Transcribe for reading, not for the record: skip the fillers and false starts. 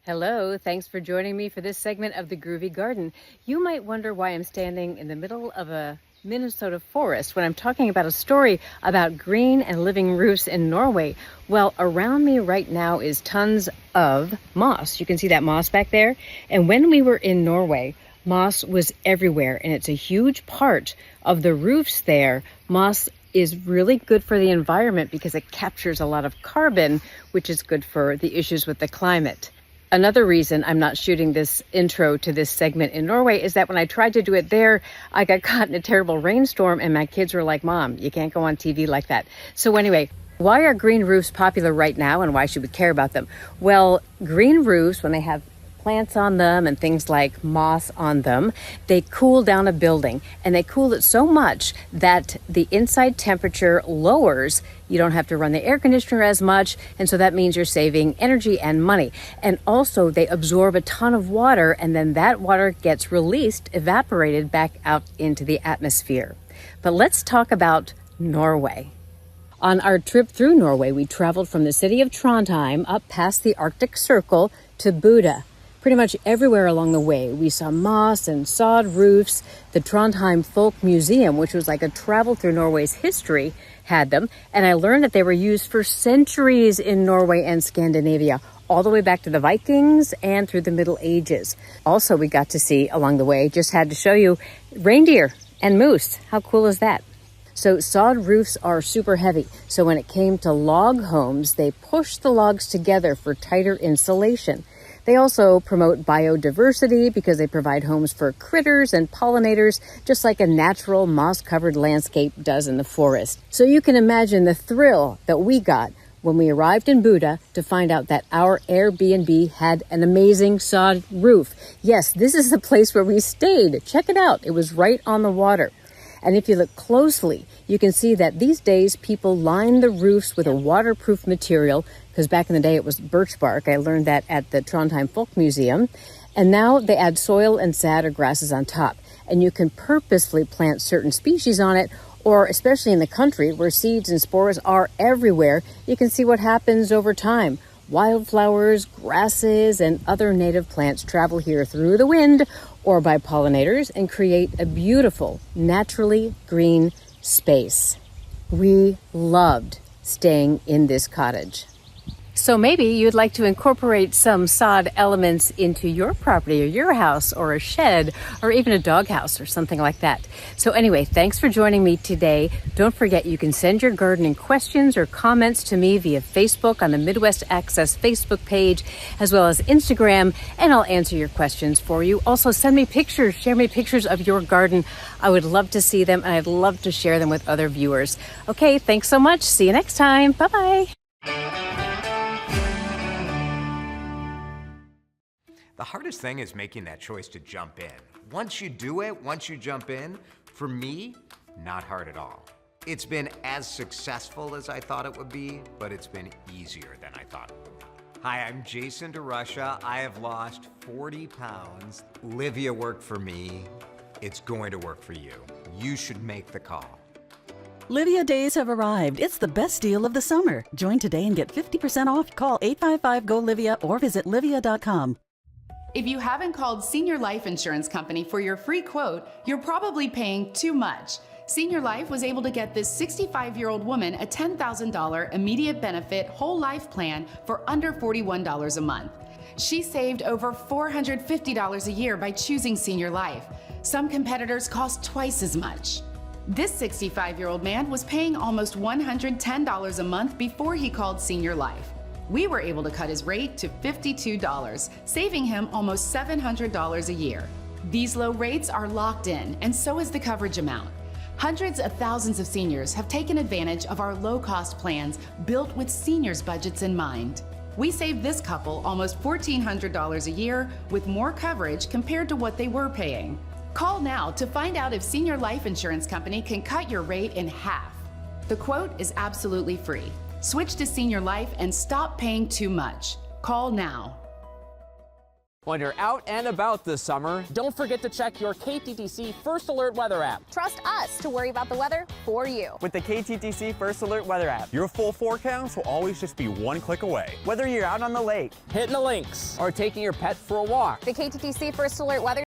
Hello, thanks for joining me for this segment of the Groovy Garden. You might wonder why I'm standing in the middle of a Minnesota forest when I'm talking about a story about green and living roofs in Norway. Well, around me right now is tons of moss. You can see that moss back there. And when we were in Norway, moss was everywhere, and it's a huge part of the roofs there. Moss is really good for the environment because it captures a lot of carbon, which is good for the issues with the climate. Another reason I'm not shooting this intro to this segment in Norway is that when I tried to do it there, I got caught in a terrible rainstorm and my kids were like, "Mom, you can't go on TV like that." So anyway, why are green roofs popular right now and why should we care about them? Well, green roofs, when they have plants on them and things like moss on them, they cool down a building, and they cool it so much that the inside temperature lowers. You don't have to run the air conditioner as much, and so that means you're saving energy and money. And also they absorb a ton of water, and then that water gets released, evaporated back out into the atmosphere. But let's talk about Norway. On our trip through Norway, we traveled from the city of Trondheim up past the Arctic Circle to Buda. Pretty much everywhere along the way, we saw moss and sod roofs. The Trondheim Folk Museum, which was like a travel through Norway's history, had them. And I learned that they were used for centuries in Norway and Scandinavia, all the way back to the Vikings and through the Middle Ages. Also, we got to see along the way, just had to show you, reindeer and moose. How cool is that? So sod roofs are super heavy. So when it came to log homes, they pushed the logs together for tighter insulation. They also promote biodiversity because they provide homes for critters and pollinators, just like a natural moss-covered landscape does in the forest. So you can imagine the thrill that we got when we arrived in Buda to find out that our Airbnb had an amazing sod roof. Yes, this is the place where we stayed. Check it out. It was right on the water. And if you look closely, you can see that these days people line the roofs with a waterproof material, because back in the day it was birch bark. I learned that at the Trondheim Folk Museum. And now they add soil and sad or grasses on top. And you can purposefully plant certain species on it, or especially in the country where seeds and spores are everywhere, you can see what happens over time. Wildflowers, grasses, and other native plants travel here through the wind or by pollinators and create a beautiful, naturally green space. We loved staying in this cottage. So maybe you'd like to incorporate some sod elements into your property or your house or a shed or even a doghouse or something like that. So anyway, thanks for joining me today. Don't forget you can send your gardening questions or comments to me via Facebook on the Midwest Access Facebook page, as well as Instagram, and I'll answer your questions for you. Also send me pictures, share me pictures of your garden. I would love to see them and I'd love to share them with other viewers. Okay, thanks so much. See you next time. Bye-bye. The hardest thing is making that choice to jump in. Once you do it, once you jump in, for me, not hard at all. It's been as successful as I thought it would be, but it's been easier than I thought it would be. Hi, I'm Jason DeRusha. I have lost 40 pounds. Livia worked for me. It's going to work for you. You should make the call. Livia days have arrived. It's the best deal of the summer. Join today and get 50% off. Call 855-GO-LIVIA or visit livia.com. If you haven't called Senior Life Insurance Company for your free quote, you're probably paying too much. Senior Life was able to get this 65-year-old woman a $10,000 immediate benefit whole life plan for under $41 a month. She saved over $450 a year by choosing Senior Life. Some competitors cost twice as much. This 65-year-old man was paying almost $110 a month before he called Senior Life. We were able to cut his rate to $52, saving him almost $700 a year. These low rates are locked in, and so is the coverage amount. Hundreds of thousands of seniors have taken advantage of our low-cost plans built with seniors' budgets in mind. We saved this couple almost $1,400 a year with more coverage compared to what they were paying. Call now to find out if Senior Life Insurance Company can cut your rate in half. The quote is absolutely free. Switch to Senior Life and stop paying too much. Call now. When you're out and about this summer, don't forget to check your KTTC First Alert weather app. Trust us to worry about the weather for you. With the KTTC First Alert weather app, your full forecast will always just be one click away. Whether you're out on the lake, Hitting the links, or taking your pet for a walk, The KTTC First Alert weather